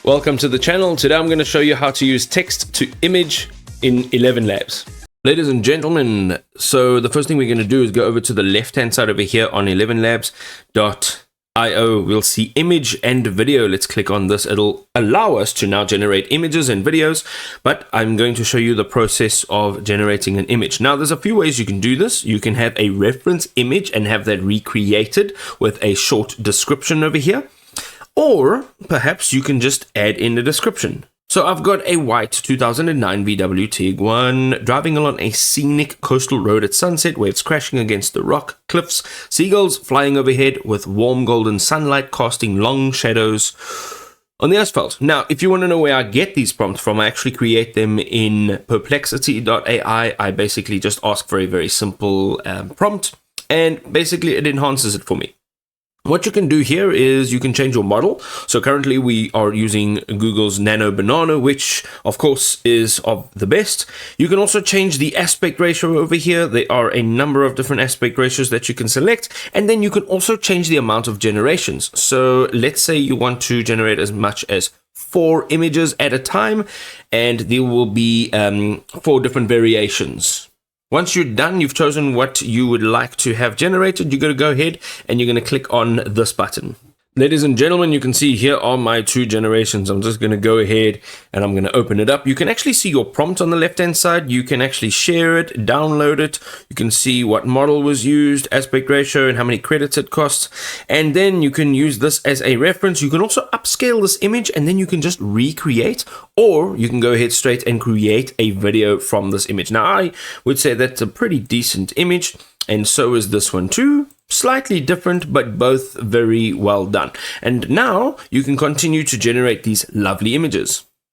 Welcome to the channel. Today I'm going to show you how to use text to image in ElevenLabs. Ladies and gentlemen, so the first thing we're going to do is go over to the left hand side over here on ElevenLabs.io. We'll see image and video. Let's click on this. It'll allow us to now generate images and videos, but I'm going to show you the process of generating an image. Now there's a few ways you can do this. You can have a reference image and have that recreated with a short description over here. Or perhaps you can just add in the description. So I've got a white 2009 VW Tiguan driving along a scenic coastal road at sunset, waves crashing against the rock cliffs, seagulls flying overhead with warm golden sunlight casting long shadows on the asphalt. Now, if you want to know where I get these prompts from, I actually create them in perplexity.ai. I basically just ask for a very simple prompt, and basically it enhances it for me. What you can do here is you can change your model. So currently we are using Google's Nano Banana, which of course is of the best. You can also change the aspect ratio over here. There are a number of different aspect ratios that you can select. And then you can also change the amount of generations. So let's say you want to generate as much as 4 images at a time, and there will be 4 different variations. Once you're done, you've chosen what you would like to have generated, you're going to go ahead and you're going to click on this button. Ladies and gentlemen, you can see here are my 2 generations. I'm just going to go ahead and I'm going to open it up. You can actually see your prompt on the left hand side. You can actually share it, download it. You can see what model was used, aspect ratio, and how many credits it costs. And then you can use this as a reference. You can also upscale this image and then you can just recreate, or you can go ahead straight and create a video from this image. Now, I would say that's a pretty decent image, and so is this one too. Slightly different, but both very well done. And now you can continue to generate these lovely images.